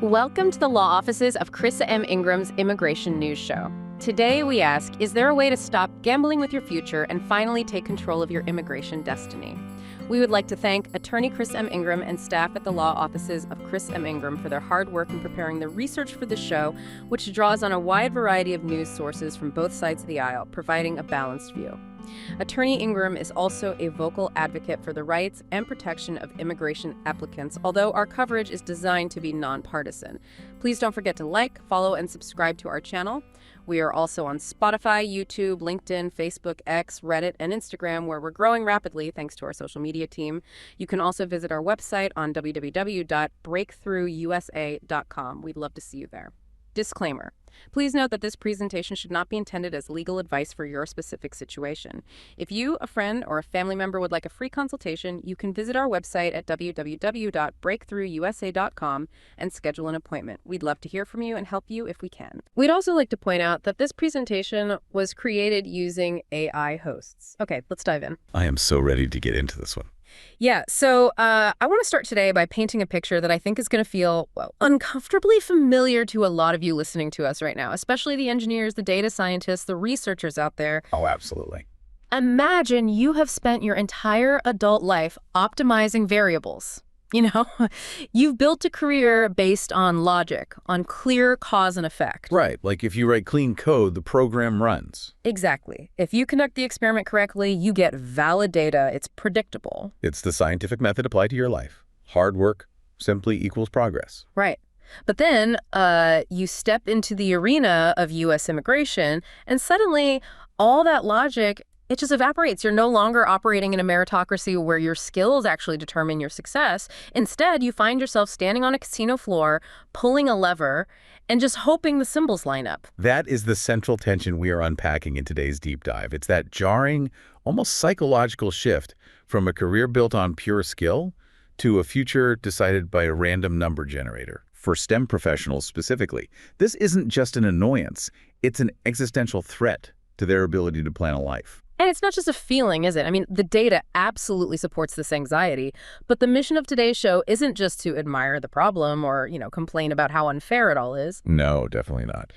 Welcome to the law offices of Chris M. Ingram's Immigration News Show. Today we ask, is there a way to stop gambling with your future and finally take control of your immigration destiny? We would like to thank attorney Chris M. Ingram and staff at the law offices of Chris M. Ingram for their hard work in preparing the research for this show, which draws on a wide variety of news sources from both sides of the aisle, providing a balanced view. Attorney Ingram is also a vocal advocate for the rights and protection of immigration applicants, although our coverage is designed to be nonpartisan. Please don't forget to like, follow, and subscribe to our channel. We are also on Spotify, YouTube, LinkedIn, Facebook, X, Reddit, and Instagram, where we're growing rapidly thanks to our social media team. You can also visit our website on www.breakthroughusa.com. We'd love to see you there. Disclaimer. Please note that this presentation should not be intended as legal advice for your specific situation. If you, a friend, or a family member would like a free consultation, you can visit our website at www.breakthroughusa.com and schedule an appointment. We'd love to hear from you and help you if we can. We'd also like to point out that this presentation was created using AI hosts. Okay, let's dive in. I am so ready to get into this one. Yeah, so I want to start today by painting a picture that I think is going to feel, well, uncomfortably familiar to a lot of you listening to us right now, especially the engineers, the data scientists, the researchers out there. Oh, absolutely. Imagine you have spent your entire adult life optimizing variables. You know, you've built a career based on logic, on clear cause and effect. Right. Like if you write clean code, the program runs. Exactly. If you conduct the experiment correctly, you get valid data. It's predictable. It's the scientific method applied to your life. Hard work simply equals progress. Right. But then you step into the arena of U.S. immigration, and suddenly all that logic, it just evaporates. You're no longer operating in a meritocracy where your skills actually determine your success. Instead, you find yourself standing on a casino floor, pulling a lever, and just hoping the symbols line up. That is the central tension we are unpacking in today's deep dive. It's that jarring, almost psychological shift from a career built on pure skill to a future decided by a random number generator. For STEM professionals specifically, this isn't just an annoyance. It's an existential threat to their ability to plan a life. And it's not just a feeling, is it? I mean, the data absolutely supports this anxiety, but the mission of today's show isn't just to admire the problem or, complain about how unfair it all is. No, definitely not.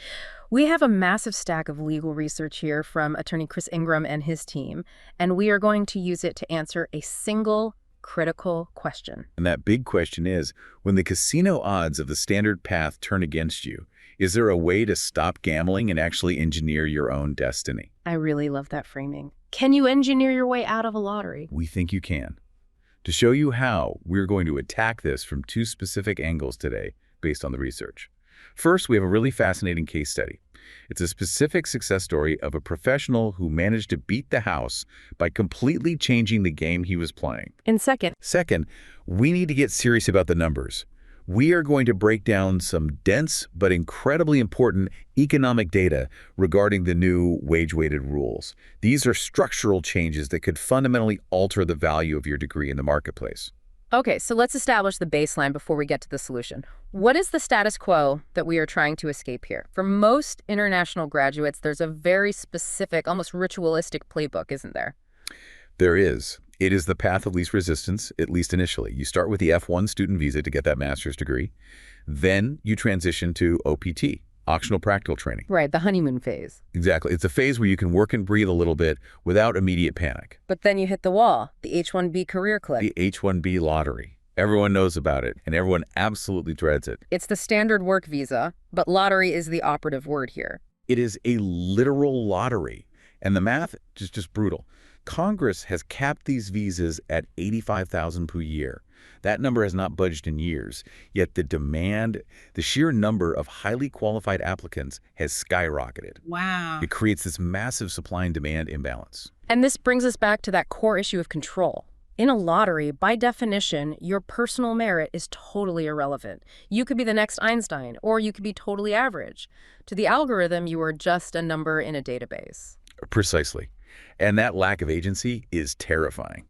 We have a massive stack of legal research here from attorney Chris Ingram and his team, and we are going to use it to answer a single critical question. And that big question is, when the casino odds of the standard path turn against you, is there a way to stop gambling and actually engineer your own destiny? I really love that framing. Can you engineer your way out of a lottery? We think you can. To show you how, we're going to attack this from two specific angles today based on the research. First, we have a really fascinating case study. It's a specific success story of a professional who managed to beat the house by completely changing the game he was playing. And second, we need to get serious about the numbers. We are going to break down some dense but incredibly important economic data regarding the new wage-weighted rules. These are structural changes that could fundamentally alter the value of your degree in the marketplace. Okay, so let's establish the baseline before we get to the solution. What is the status quo that we are trying to escape here? For most international graduates, there's a very specific, almost ritualistic playbook, isn't there? There is. It is the path of least resistance, at least initially. You start with the F-1 student visa to get that master's degree. Then you transition to OPT, optional practical training. Right, the honeymoon phase. Exactly. It's a phase where you can work and breathe a little bit without immediate panic. But then you hit the wall, the H-1B career cliff. The H-1B lottery. Everyone knows about it, and everyone absolutely dreads it. It's the standard work visa, but lottery is the operative word here. It is a literal lottery, and the math is just brutal. Congress has capped these visas at 85,000 per year. That number has not budged in years, yet the demand, the sheer number of highly qualified applicants has skyrocketed. Wow. It creates this massive supply and demand imbalance. And this brings us back to that core issue of control. In a lottery, by definition, your personal merit is totally irrelevant. You could be the next Einstein, or you could be totally average. To the algorithm, you are just a number in a database. Precisely. And that lack of agency is terrifying.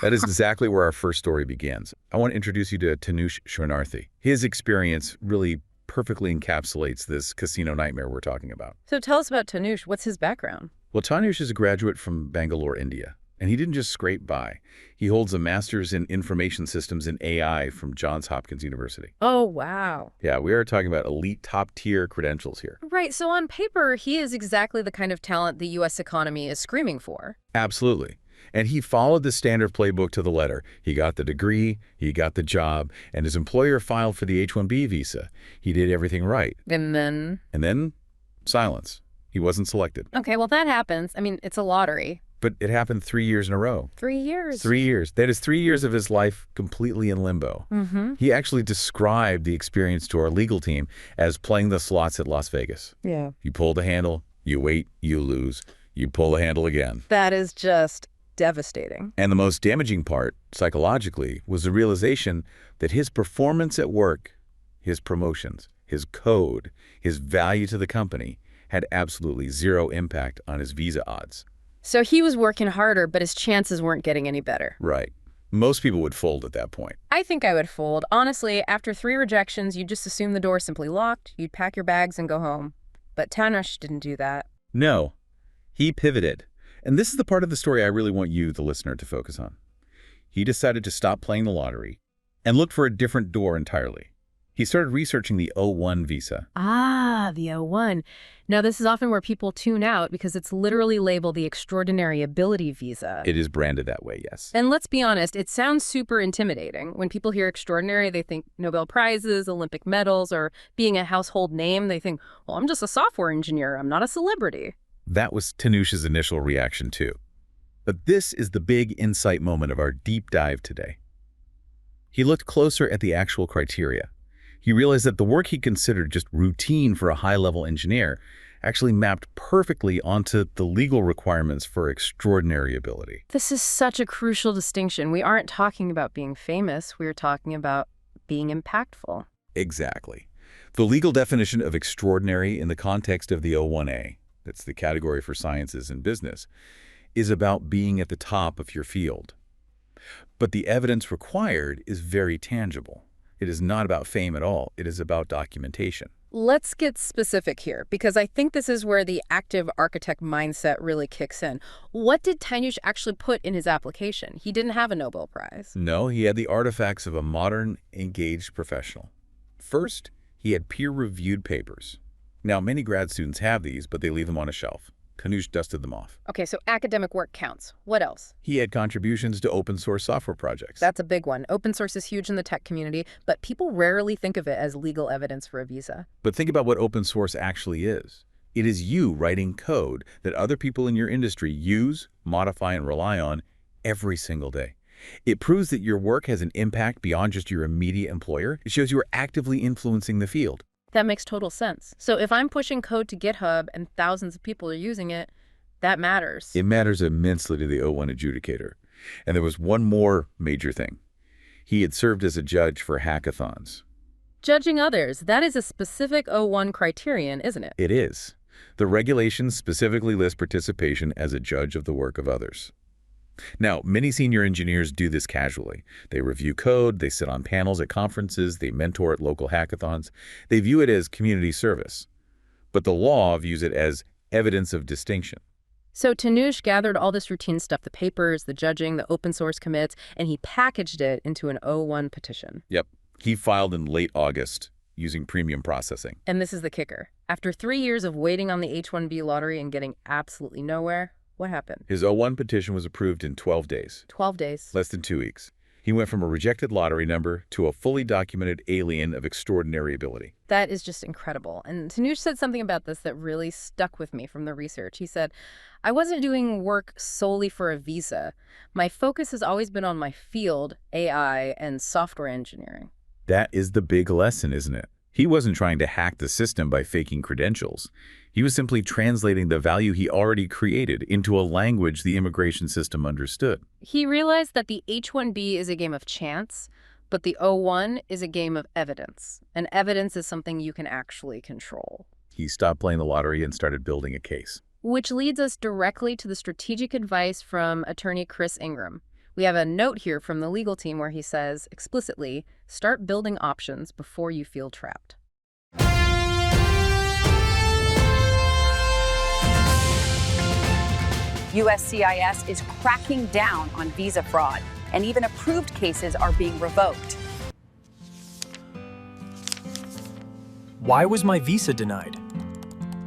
That is exactly where our first story begins. I want to introduce you to Tanishq. His experience really perfectly encapsulates this casino nightmare we're talking about. So tell us about Tanishq. What's his background? Well, Tanishq is a graduate from Bangalore, India. And he didn't just scrape by. He holds a master's in information systems and AI from Johns Hopkins University. Oh, wow. Yeah, we are talking about elite top-tier credentials here. Right, so on paper, he is exactly the kind of talent the U.S. economy is screaming for. Absolutely. And he followed the standard playbook to the letter. He got the degree, he got the job, and his employer filed for the H-1B visa. He did everything right. And then? Silence. He wasn't selected. Okay, well, that happens. I mean, it's a lottery. But it happened 3 years in a row. 3 years. 3 years. That is 3 years of his life completely in limbo. He actually described the experience to our legal team as playing the slots at Las Vegas. Yeah. You pull the handle, you wait, you lose. You pull the handle again. That is just devastating. And the most damaging part, psychologically, was the realization that his performance at work, his promotions, his code, his value to the company, had absolutely zero impact on his visa odds. So he was working harder, but his chances weren't getting any better. Right. Most people would fold at that point. I think I would fold. Honestly, after 3 rejections, you'd just assume the door simply locked, you'd pack your bags and go home. But Tanishq didn't do that. No. He pivoted. And this is the part of the story I really want you, the listener, to focus on. He decided to stop playing the lottery and look for a different door entirely. He started researching the O-1 visa. Ah, the O-1. Now, this is often where people tune out because it's literally labeled the Extraordinary Ability Visa. It is branded that way, yes. And let's be honest, it sounds super intimidating. When people hear extraordinary, they think Nobel Prizes, Olympic medals, or being a household name. They think, well, I'm just a software engineer. I'm not a celebrity. That was Tanishq's initial reaction, too. But this is the big insight moment of our deep dive today. He looked closer at the actual criteria. He realized that the work he considered just routine for a high-level engineer actually mapped perfectly onto the legal requirements for extraordinary ability. This is such a crucial distinction. We aren't talking about being famous. We're talking about being impactful. Exactly. The legal definition of extraordinary in the context of the O-1A, that's the category for sciences and business, is about being at the top of your field. But the evidence required is very tangible. It is not about fame at all. It is about documentation. Let's get specific here, because I think this is where the active architect mindset really kicks in. What did Tanishq actually put in his application? He didn't have a Nobel Prize. No, he had the artifacts of a modern, engaged professional. First, he had peer-reviewed papers. Now, many grad students have these, but they leave them on a shelf. Tanishq dusted them off. Okay, so academic work counts. What else? He had contributions to open-source software projects. That's a big one. Open source is huge in the tech community, but people rarely think of it as legal evidence for a visa. But think about what open source actually is. It is you writing code that other people in your industry use, modify, and rely on every single day. It proves that your work has an impact beyond just your immediate employer. It shows you are actively influencing the field. That makes total sense. So if I'm pushing code to GitHub and thousands of people are using it, that matters. It matters immensely to the O-1 adjudicator. And there was one more major thing. He had served as a judge for hackathons. Judging others, that is a specific O-1 criterion, isn't it? It is. The regulations specifically list participation as a judge of the work of others. Now, many senior engineers do this casually. They review code, they sit on panels at conferences, they mentor at local hackathons. They view it as community service. But the law views it as evidence of distinction. So Tanishq gathered all this routine stuff, the papers, the judging, the open source commits, and he packaged it into an O-1 petition. Yep. He filed in late August using premium processing. And this is the kicker. After 3 years of waiting on the H-1B lottery and getting absolutely nowhere, what happened? His O-1 petition was approved in 12 days. 12 days. Less than 2 weeks. He went from a rejected lottery number to a fully documented alien of extraordinary ability. That is just incredible. And Tanishq said something about this that really stuck with me from the research. He said, I wasn't doing work solely for a visa. My focus has always been on my field, AI, and software engineering. That is the big lesson, isn't it? He wasn't trying to hack the system by faking credentials. He was simply translating the value he already created into a language the immigration system understood. He realized that the H-1B is a game of chance, but the O-1 is a game of evidence. And evidence is something you can actually control. He stopped playing the lottery and started building a case. Which leads us directly to the strategic advice from attorney Chris Ingram. We have a note here from the legal team where he says, explicitly, start building options before you feel trapped. USCIS is cracking down on visa fraud, and even approved cases are being revoked. Why was my visa denied?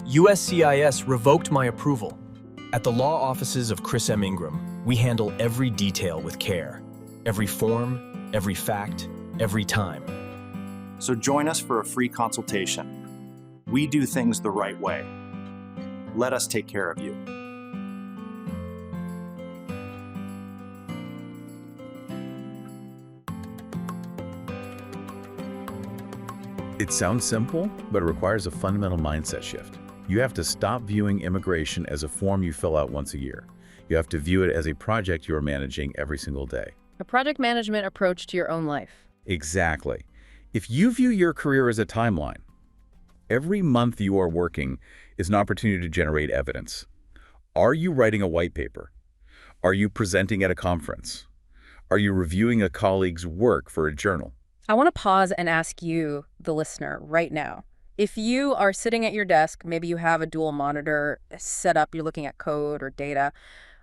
USCIS revoked my approval. At the law offices of Chris M. Ingram, we handle every detail with care. Every form, every fact, every time. So join us for a free consultation. We do things the right way. Let us take care of you. It sounds simple, but it requires a fundamental mindset shift. You have to stop viewing immigration as a form you fill out once a year. You have to view it as a project you are managing every single day. A project management approach to your own life. Exactly. If you view your career as a timeline, every month you are working is an opportunity to generate evidence. Are you writing a white paper? Are you presenting at a conference? Are you reviewing a colleague's work for a journal? I want to pause and ask you, the listener, right now. If you are sitting at your desk, maybe you have a dual monitor set up, you're looking at code or data.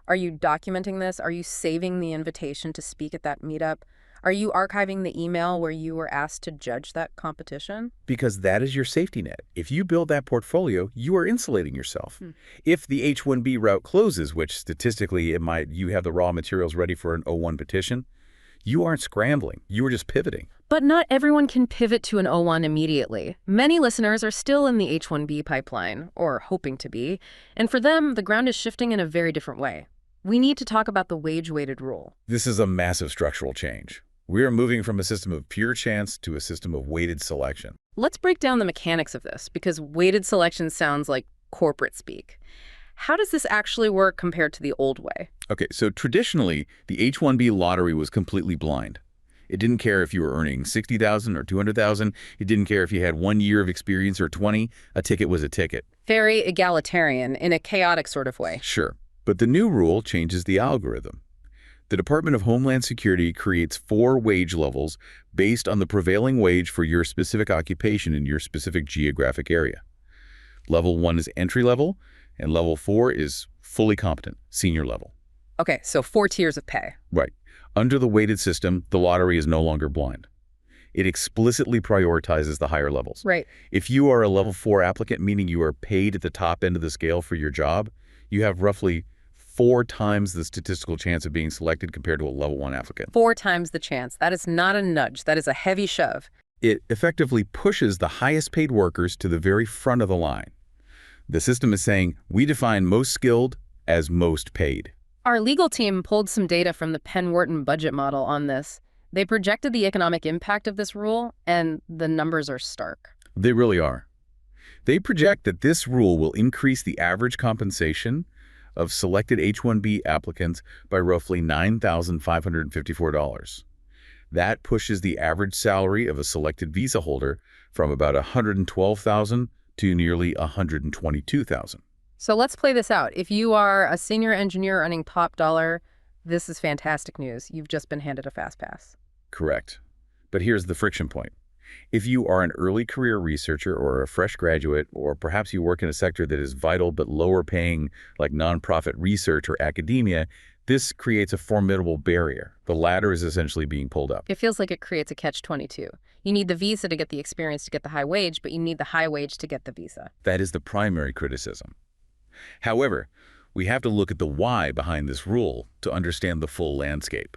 Are you documenting this? Are you saving the invitation to speak at that meetup? Are you archiving the email where you were asked to judge that competition? Because that is your safety net. If you build that portfolio, you are insulating yourself. If the H-1B route closes, which statistically it might, you have the raw materials ready for an O-1 petition, you aren't scrambling. You are just pivoting. But not everyone can pivot to an O-1 immediately. Many listeners are still in the H-1B pipeline, or hoping to be, and for them, the ground is shifting in a very different way. We need to talk about the wage-weighted rule. This is a massive structural change. We are moving from a system of pure chance to a system of weighted selection. Let's break down the mechanics of this, because weighted selection sounds like corporate speak. How does this actually work compared to the old way? Okay, so traditionally, the H-1B lottery was completely blind. It didn't care if you were earning $60,000 or $200,000. It didn't care if you had 1 year of experience or 20. A ticket was a ticket. Very egalitarian in a chaotic sort of way. Sure, but the new rule changes the algorithm. The Department of Homeland Security creates 4 wage levels based on the prevailing wage for your specific occupation in your specific geographic area. Level 1 is entry level, and level 4 is fully competent, senior level. Okay, so 4 tiers of pay. Right. Under the weighted system, the lottery is no longer blind. It explicitly prioritizes the higher levels. Right. If you are a level 4 applicant, meaning you are paid at the top end of the scale for your job, you have roughly 4 times the statistical chance of being selected compared to a level 1 applicant. 4 times the chance. That is not a nudge. That is a heavy shove. It effectively pushes the highest paid workers to the very front of the line. The system is saying, we define most skilled as most paid. Our legal team pulled some data from the Penn-Wharton budget model on this. They projected the economic impact of this rule, and the numbers are stark. They really are. They project that this rule will increase the average compensation of selected H-1B applicants by roughly $9,554. That pushes the average salary of a selected visa holder from about $112,000 to nearly $122,000. So let's play this out. If you are a senior engineer earning top dollar, this is fantastic news. You've just been handed a fast pass. Correct. But here's the friction point. If you are an early career researcher or a fresh graduate, or perhaps you work in a sector that is vital but lower paying, like nonprofit research or academia, this creates a formidable barrier. The ladder is essentially being pulled up. It feels like it creates a catch-22. You need the visa to get the experience to get the high wage, but you need the high wage to get the visa. That is the primary criticism. However, we have to look at the why behind this rule to understand the full landscape.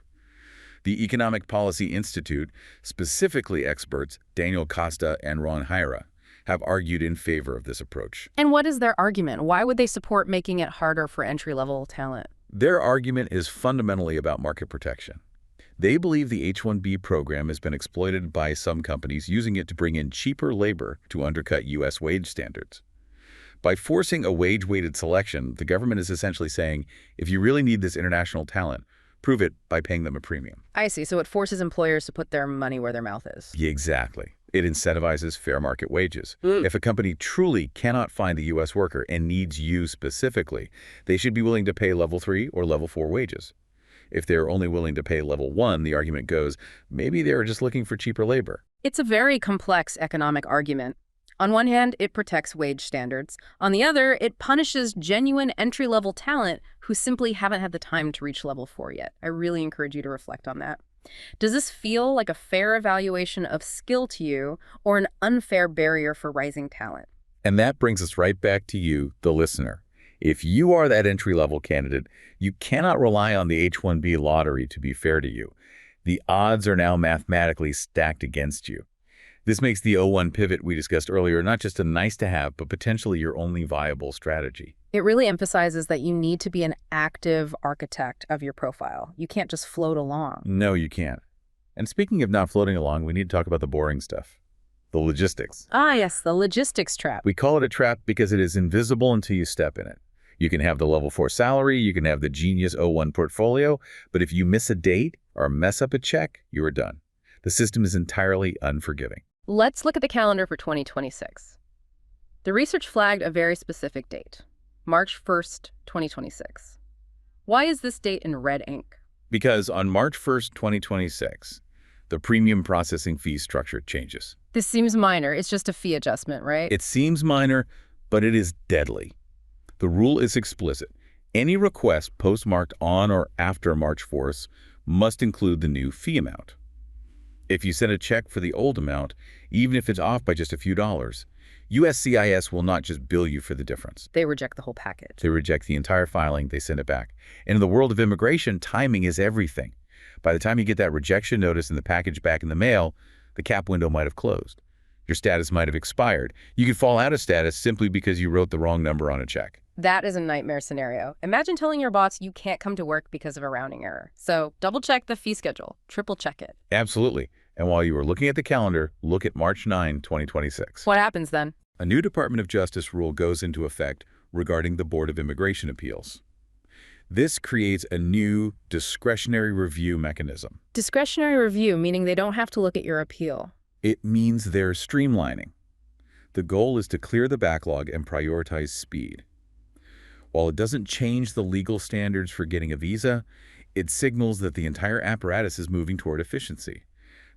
The Economic Policy Institute, specifically experts Daniel Costa and Ron Hyra, have argued in favor of this approach. And what is their argument? Why would they support making it harder for entry-level talent? Their argument is fundamentally about market protection. They believe the H-1B program has been exploited by some companies using it to bring in cheaper labor to undercut U.S. wage standards. By forcing a wage-weighted selection, the government is essentially saying, if you really need this international talent, prove it by paying them a premium. I see. So it forces employers to put their money where their mouth is. Yeah, exactly. It incentivizes fair market wages. If a company truly cannot find a U.S. worker and needs you specifically, they should be willing to pay level 3 or level 4 wages. If they're only willing to pay level 1, the argument goes, maybe they're just looking for cheaper labor. It's a very complex economic argument. On one hand, it protects wage standards. On the other, it punishes genuine entry-level talent who simply haven't had the time to reach level 4 yet. I really encourage you to reflect on that. Does this feel like a fair evaluation of skill to you or an unfair barrier for rising talent? And that brings us right back to you, the listener. If you are that entry-level candidate, you cannot rely on the H-1B lottery to be fair to you. The odds are now mathematically stacked against you. This makes the O-1 pivot we discussed earlier not just a nice-to-have, but potentially your only viable strategy. It really emphasizes that you need to be an active architect of your profile. You can't just float along. No, you can't. And speaking of not floating along, we need to talk about the boring stuff. The logistics. Ah, yes, the logistics trap. We call it a trap because it is invisible until you step in it. You can have the level 4 salary, you can have the genius O-1 portfolio, but if you miss a date or mess up a check, you are done. The system is entirely unforgiving. Let's look at the calendar for 2026. The research flagged a very specific date, March 1st, 2026. Why is this date in red ink? Because on March 1st, 2026, the premium processing fee structure changes. This seems minor. It's just a fee adjustment, right? It seems minor, but it is deadly. The rule is explicit. Any request postmarked on or after March 4th must include the new fee amount. If you send a check for the old amount, even if it's off by just a few dollars, USCIS will not just bill you for the difference. They reject the whole package. They reject the entire filing, they send it back. And in the world of immigration, timing is everything. By the time you get that rejection notice and the package back in the mail, the cap window might have closed. Your status might have expired. You could fall out of status simply because you wrote the wrong number on a check. That is a nightmare scenario. Imagine telling your boss you can't come to work because of a rounding error. So double check the fee schedule, triple check it. Absolutely. And while you were looking at the calendar, look at March 9, 2026. What happens then? A new Department of Justice rule goes into effect regarding the Board of Immigration Appeals. This creates a new discretionary review mechanism. Discretionary review, meaning they don't have to look at your appeal. It means they're streamlining. The goal is to clear the backlog and prioritize speed. While it doesn't change the legal standards for getting a visa, it signals that the entire apparatus is moving toward efficiency.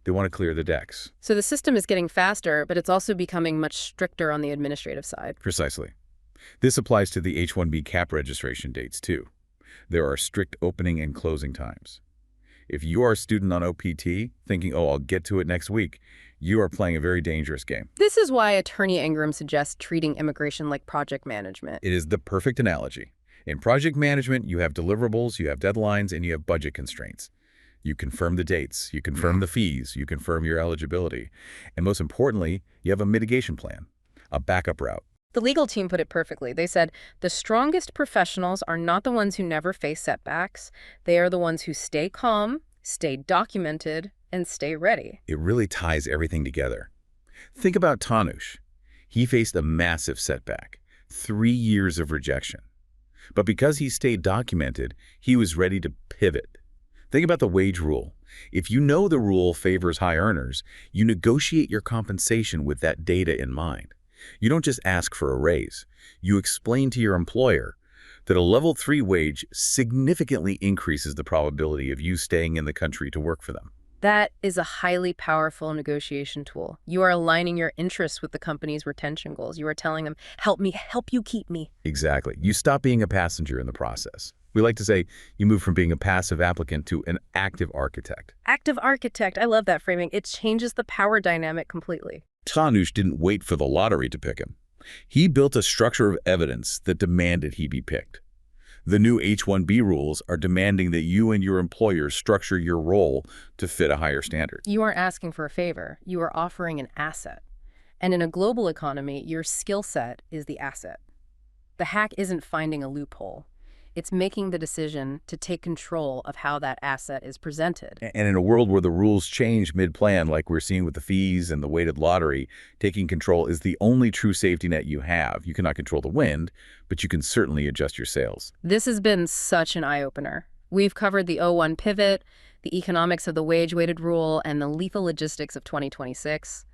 They want to clear the decks. So the system is getting faster, but it's also becoming much stricter on the administrative side. Precisely. This applies to the H-1B cap registration dates, too. There are strict opening and closing times. If you are a student on OPT, thinking, oh, I'll get to it next week, you are playing a very dangerous game. This is why Attorney Ingram suggests treating immigration like project management. It is the perfect analogy. In project management, you have deliverables, you have deadlines, and you have budget constraints. You confirm the dates, you confirm the fees, you confirm your eligibility. And most importantly, you have a mitigation plan, a backup route. The legal team put it perfectly. They said, the strongest professionals are not the ones who never face setbacks. They are the ones who stay calm, stay documented, and stay ready. It really ties everything together. Think about Tanishq. He faced a massive setback, 3 years of rejection. But because he stayed documented, he was ready to pivot. Think about the wage rule. If you know the rule favors high earners, you negotiate your compensation with that data in mind. You don't just ask for a raise. You explain to your employer that a level 3 wage significantly increases the probability of you staying in the country to work for them. That is a highly powerful negotiation tool. You are aligning your interests with the company's retention goals. You are telling them, help me, help you keep me. Exactly. You stop being a passenger in the process. We like to say you move from being a passive applicant to an active architect. Active architect. I love that framing. It changes the power dynamic completely. Tanishq didn't wait for the lottery to pick him. He built a structure of evidence that demanded he be picked. The new H-1B rules are demanding that you and your employer structure your role to fit a higher standard. You aren't asking for a favor. You are offering an asset. And in a global economy, your skill set is the asset. The hack isn't finding a loophole. It's making the decision to take control of how that asset is presented. And in a world where the rules change mid-plan, like we're seeing with the fees and the weighted lottery, taking control is the only true safety net you have. You cannot control the wind, but you can certainly adjust your sails. This has been such an eye-opener. We've covered the O-1 pivot, the economics of the wage-weighted rule, and the lethal logistics of 2026.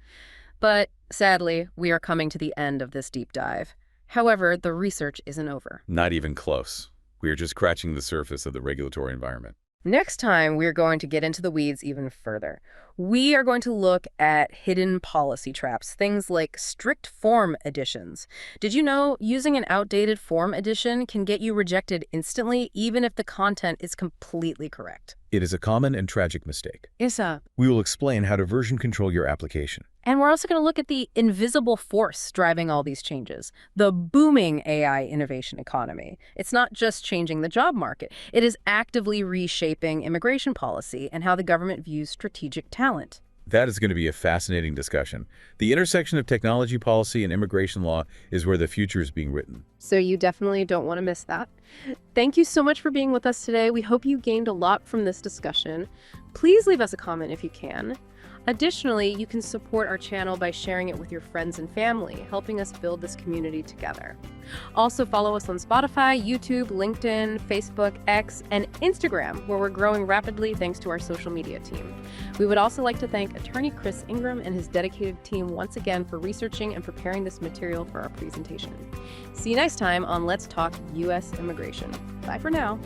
But sadly, we are coming to the end of this deep dive. However, the research isn't over. Not even close. We are just scratching the surface of the regulatory environment. Next time, we're going to get into the weeds even further. We are going to look at hidden policy traps, things like strict form editions. Did you know using an outdated form edition can get you rejected instantly, even if the content is completely correct? It is a common and tragic mistake. Isa. We will explain how to version control your application. And we're also going to look at the invisible force driving all these changes, the booming AI innovation economy. It's not just changing the job market. It is actively reshaping immigration policy and how the government views strategic talent. That is going to be a fascinating discussion. The intersection of technology policy and immigration law is where the future is being written. So you definitely don't want to miss that. Thank you so much for being with us today. We hope you gained a lot from this discussion. Please leave us a comment if you can. Additionally, you can support our channel by sharing it with your friends and family, helping us build this community together. Also, follow us on Spotify, YouTube, LinkedIn, Facebook, X, and Instagram, where we're growing rapidly thanks to our social media team. We would also like to thank attorney Chris Ingram and his dedicated team once again for researching and preparing this material for our presentation. See you next time on Let's Talk U.S. Immigration. Bye for now.